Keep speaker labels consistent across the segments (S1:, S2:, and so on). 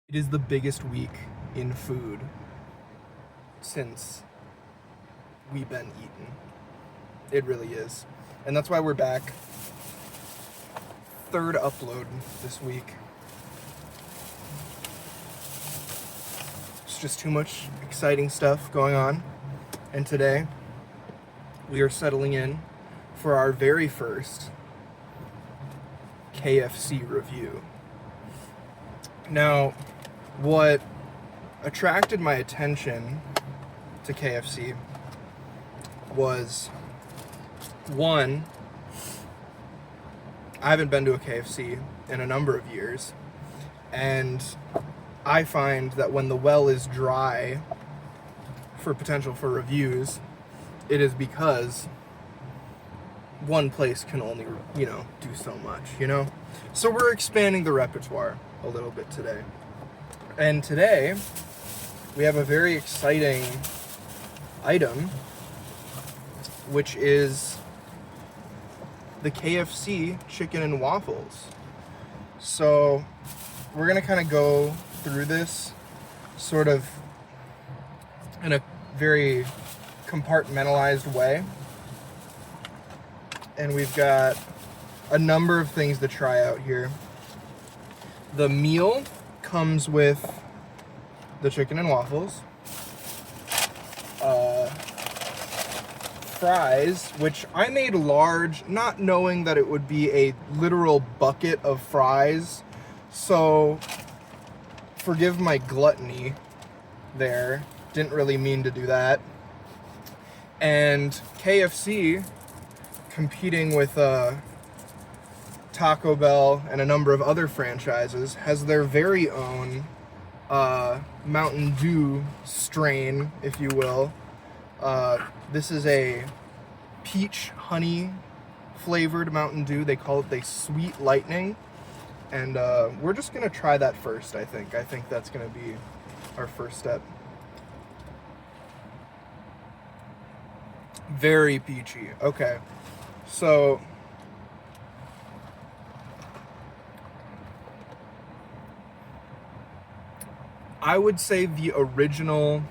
S1: It is the biggest week in food since we've been eating. It really is. And that's why we're back. Third upload this week. It's just too much exciting stuff going on. And today, we are settling in for our very first KFC review. Now, what attracted my attention to KFC was, one, I haven't been to a KFC in a number of years, and I find that when the well is dry for potential for reviews, it is because one place can only, do so much, So we're expanding the repertoire a little bit today. And today, we have a very exciting item, which is the KFC chicken and waffles. So we're gonna kind of go through this sort of in a very compartmentalized way. And we've got a number of things to try out here. The meal comes with the chicken and waffles, fries, which I made large, not knowing that it would be a literal bucket of fries, so forgive my gluttony there, didn't really mean to do that. And KFC, competing with Taco Bell and a number of other franchises, has their very own Mountain Dew strain, if you will. This is a peach honey flavored Mountain Dew. They call it the Sweet Lightning. And we're just going to try that first, I think. I think that's going to be our first step. Very peachy. Okay. So I would say the original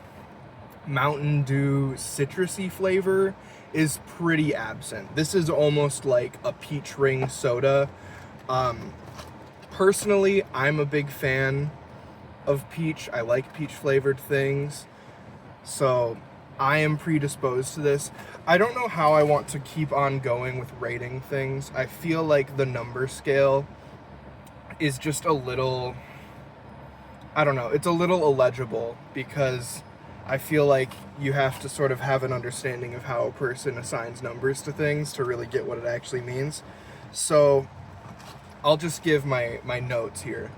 S1: Mountain Dew citrusy flavor is pretty absent. This is almost like a peach ring soda. Personally, I'm a big fan of peach. I like peach flavored things. So I am predisposed to this. I don't know how I want to keep on going with rating things. I feel like the number scale is just a little, I don't know, it's a little illegible because I feel like you have to sort of have an understanding of how a person assigns numbers to things to really get what it actually means. So I'll just give my notes here.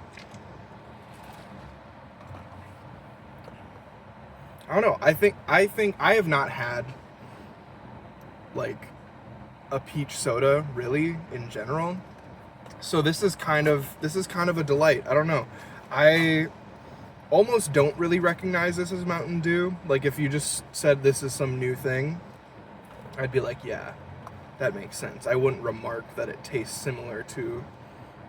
S1: I don't know. I think I have not had like a peach soda really in general. So this is kind of a delight. I don't know. I almost don't really recognize this as Mountain Dew. Like if you just said this is some new thing, I'd be like, yeah, that makes sense. I wouldn't remark that it tastes similar to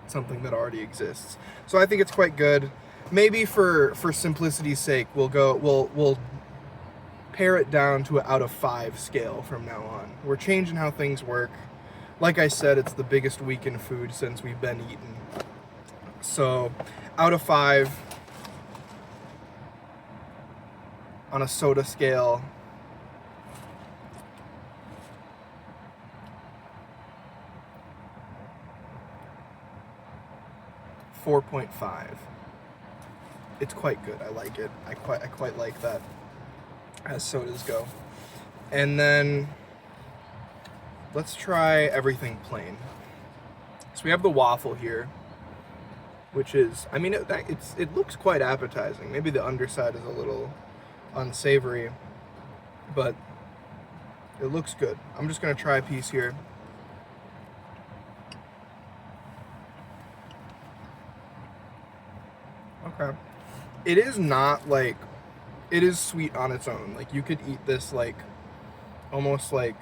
S1: something that already exists. So I think it's quite good. Maybe for simplicity's sake, we'll pare it down to an out of 5 scale from now on. We're changing how things work. Like I said, it's the biggest week in food since we've been eating. So out of 5 on a soda scale, 4.5. It's quite good. I like it. I quite like that as sodas go. And then let's try everything plain. So we have the waffle here, which is, I mean, it looks quite appetizing. Maybe the underside is a little unsavory, but it looks good. I'm just gonna try a piece here. Okay. It is not like, it is sweet on its own. Like you could eat this like, almost like,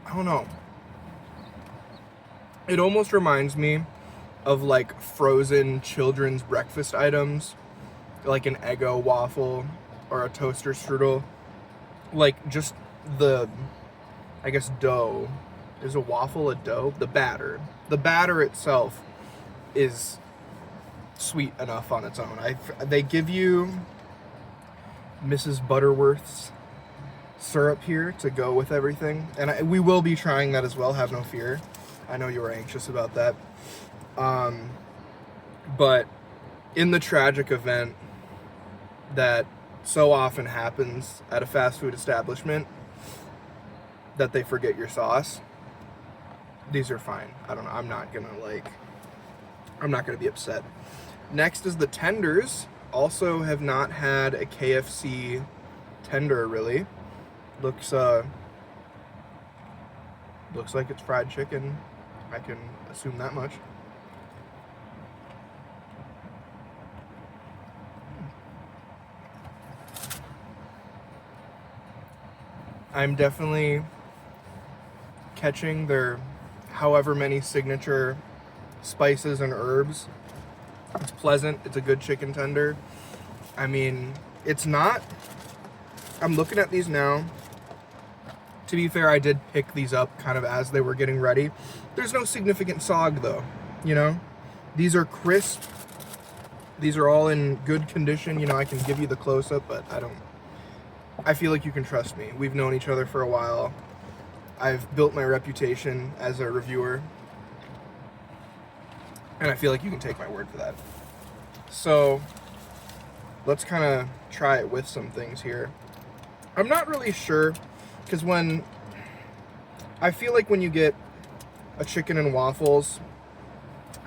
S1: I don't know. It almost reminds me of like frozen children's breakfast items, like an Eggo waffle or a toaster strudel. Like just the, I guess, dough. Is a waffle a dough? The batter itself is sweet enough on its own. They give you Mrs. Butterworth's syrup here to go with everything, and we will be trying that as well, have no fear. I know you were anxious about that. But in the tragic event that so often happens at a fast food establishment that they forget your sauce, these are fine. I don't know. I'm not gonna be upset. Next is the tenders. Also have not had a KFC tender really. Looks like it's fried chicken. I can assume that much. I'm definitely catching their however many signature spices and herbs. It's pleasant. It's a good chicken tender. I mean, it's not... I'm looking at these now. To be fair, I did pick these up kind of as they were getting ready. There's no significant sog though, you know? These are crisp. These are all in good condition. You know, I can give you the close-up, but I feel like you can trust me. We've known each other for a while. I've built my reputation as a reviewer. And I feel like you can take my word for that. So, let's kind of try it with some things here. I'm not really sure, because I feel like when you get a chicken and waffles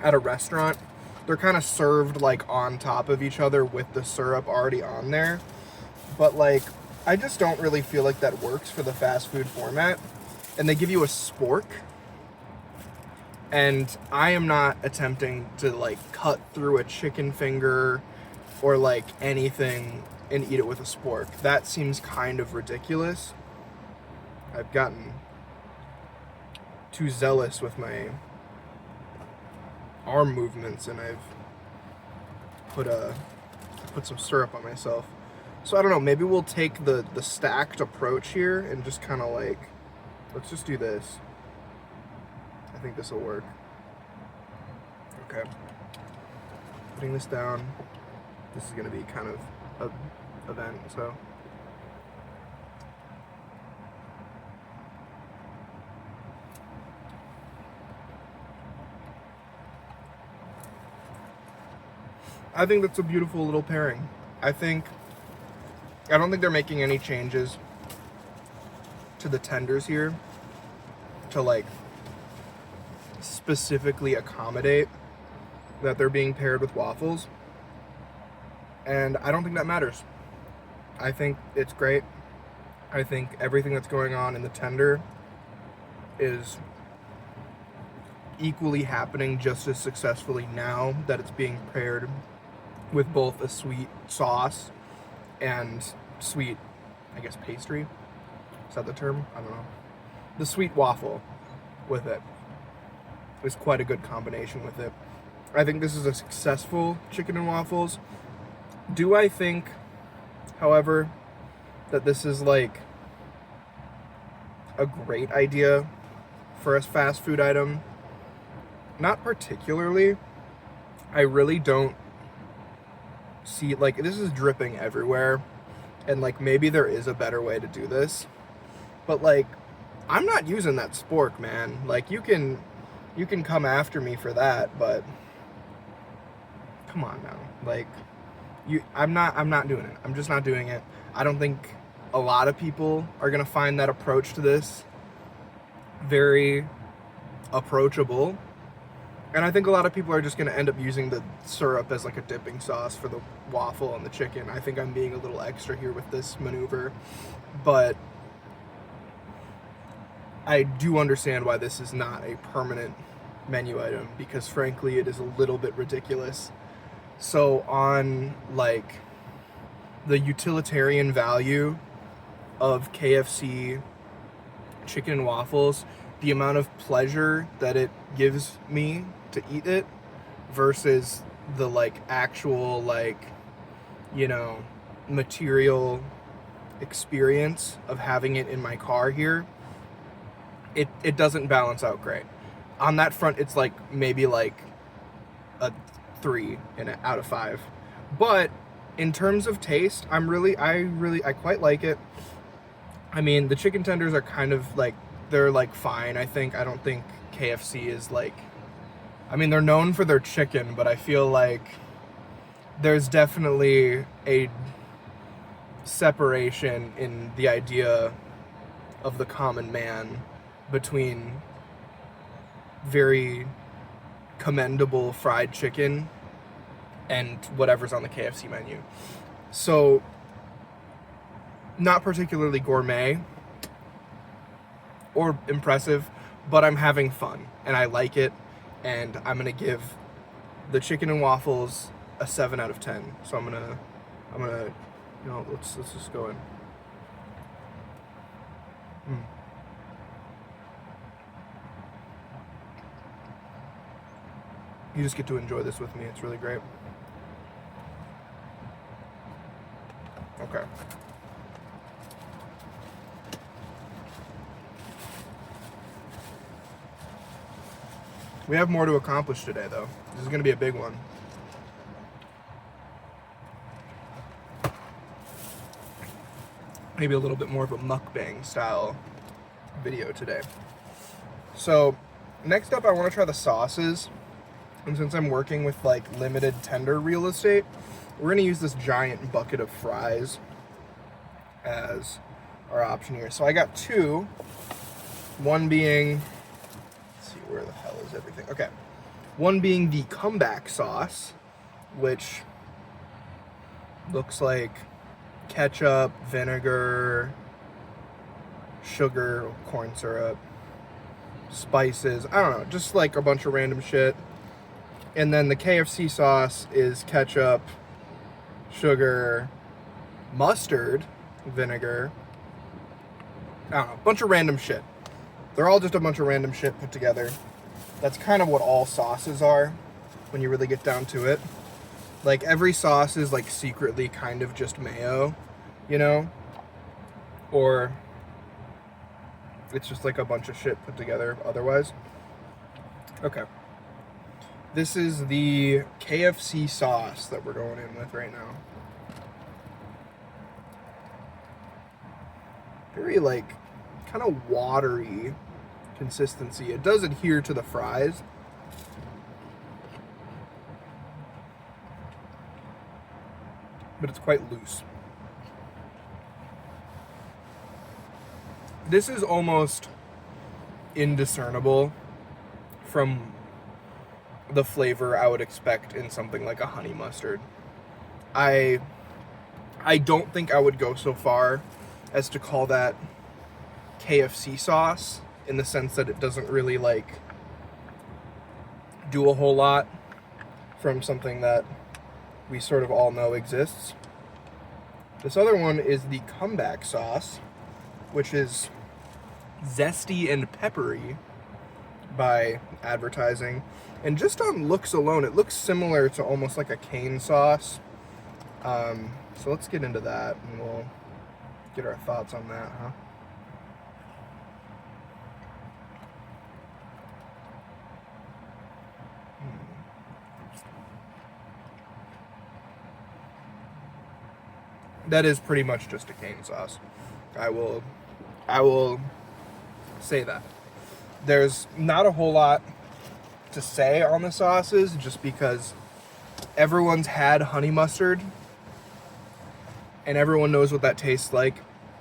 S1: at a restaurant, they're kind of served like on top of each other with the syrup already on there. But like, I just don't really feel like that works for the fast food format. And they give you a spork. And I am not attempting to like cut through a chicken finger or like anything and eat it with a spork. That seems kind of ridiculous. I've gotten too zealous with my arm movements and I've put some syrup on myself. So I don't know, maybe we'll take the stacked approach here and just kind of like, let's just do this. I think this will work. Okay. Putting this down. This is going to be kind of an event, so. I think that's a beautiful little pairing. I don't think they're making any changes to the tenders here to like specifically accommodate that they're being paired with waffles. And I don't think that matters. I think it's great. I think everything that's going on in the tender is equally happening just as successfully now that it's being paired with both a sweet sauce and sweet, I guess, pastry. Is that the term? I don't know. The sweet waffle with it is quite a good combination with it. I think this is a successful chicken and waffles. Do I think, however, that this is like a great idea for a fast food item? Not particularly. I really don't see, like, this is dripping everywhere, and like maybe there is a better way to do this, but like I'm not using that spork, man. Like you can come after me for that, but come on now. Like I'm not doing it. I'm just not doing it. I don't think a lot of people are gonna find that approach to this very approachable. And I think a lot of people are just going to end up using the syrup as like a dipping sauce for the waffle and the chicken. I think I'm being a little extra here with this maneuver. But I do understand why this is not a permanent menu item, because frankly it is a little bit ridiculous. So on like the utilitarian value of KFC chicken and waffles, the amount of pleasure that it gives me to eat it versus the like actual like, you know, material experience of having it in my car here, it doesn't balance out great. On that front, it's like maybe like a 3 out of 5. But in terms of taste, I quite like it. I mean, the chicken tenders are kind of like, they're like fine, I think. I don't think KFC is like, I mean, they're known for their chicken, but I feel like there's definitely a separation in the idea of the common man between very commendable fried chicken and whatever's on the KFC menu. So, not particularly gourmet or impressive, but I'm having fun and I like it, and I'm gonna give the chicken and waffles a 7 out of 10. So I'm gonna you know, let's just go in. You just get to enjoy this with me. It's really great. Okay. We have more to accomplish today, though. This is going to be a big one. Maybe a little bit more of a mukbang style video today. So, next up I want to try the sauces. And since I'm working with like limited tender real estate, we're going to use this giant bucket of fries as our option here. So I got 2. One being, let's see, where the hell is everything? Okay. One being the comeback sauce, which looks like ketchup, vinegar, sugar, corn syrup, spices, I don't know, just like a bunch of random shit. And then the KFC sauce is ketchup, sugar, mustard, vinegar, I don't know, a bunch of random shit. They're all just a bunch of random shit put together. That's kind of what all sauces are when you really get down to it. Like, every sauce is like secretly kind of just mayo, you know? Or it's just like a bunch of shit put together otherwise. Okay. This is the KFC sauce that we're going in with right now. Very like kind of watery consistency. It does adhere to the fries. But it's quite loose. This is almost indiscernible from the flavor I would expect in something like a honey mustard. I don't think I would go so far as to call that KFC sauce, in the sense that it doesn't really like do a whole lot from something that we sort of all know exists. This other one is the comeback sauce, which is zesty and peppery by advertising. And just on looks alone, it looks similar to almost like a cane sauce. So let's get into that and we'll get our thoughts on that, huh? That is pretty much just a cane sauce. I will say that. There's not a whole lot to say on the sauces, just because everyone's had honey mustard and everyone knows what that tastes like,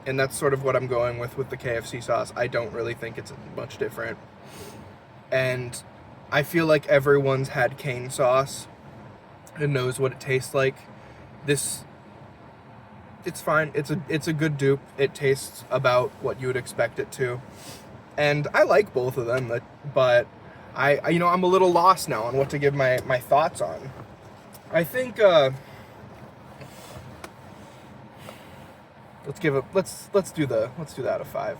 S1: and that's sort of what I'm going with the KFC sauce. I don't really think it's much different, and I feel like everyone's had cane sauce and knows what it tastes like. It's fine. It's a good dupe. It tastes about what you would expect it to, and I like both of them, but I'm a little lost now on what to give my thoughts on. I think let's do that out of 5.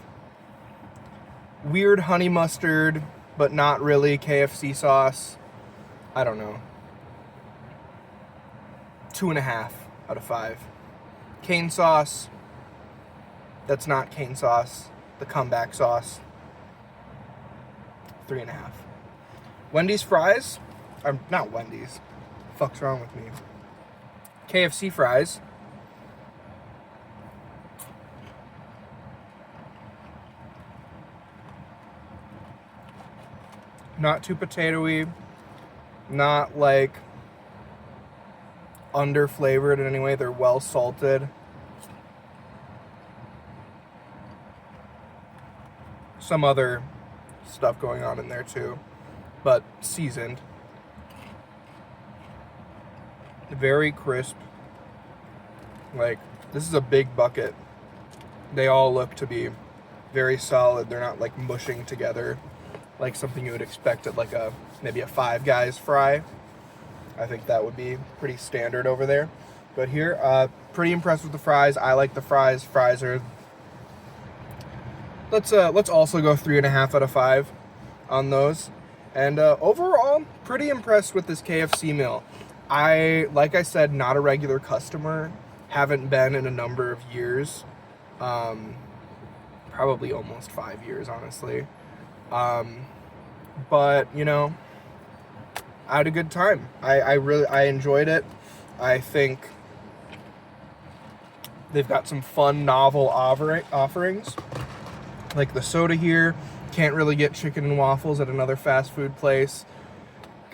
S1: Weird honey mustard, but not really KFC sauce. I don't know. 2.5 out of 5. Cane sauce, that's not cane sauce, the comeback sauce, 3.5. Wendy's fries, not Wendy's, fuck's wrong with me? KFC fries, not too potatoey, not like under flavored in any way. They're well salted. Some other stuff going on in there too, but seasoned. Very crisp. Like, this is a big bucket. They all look to be very solid. They're not like mushing together like something you would expect at like maybe a Five Guys fry. I think that would be pretty standard over there. But here, pretty impressed with the fries. I like the fries. Fries are... Let's also go 3.5 out of 5 on those. And overall, pretty impressed with this KFC meal. Like I said, not a regular customer. Haven't been in a number of years. Probably almost 5 years, honestly. But, you know, I had a good time. I enjoyed it. I think they've got some fun, novel offerings. Like the soda here. Can't really get chicken and waffles at another fast food place.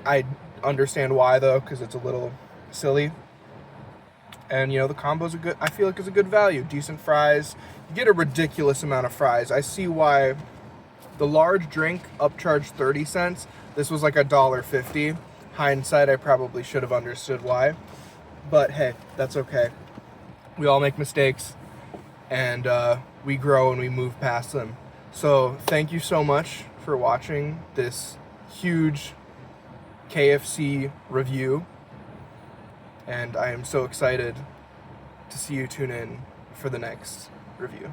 S1: I understand why, though, because it's a little silly. And, you know, the combo's I feel like it's a good value. Decent fries. You get a ridiculous amount of fries. I see why the large drink upcharged 30 cents. This was like $1.50. Hindsight, I probably should have understood why. But hey, that's okay. We all make mistakes, and we grow and we move past them. So thank you so much for watching this huge KFC review. And I am so excited to see you tune in for the next review.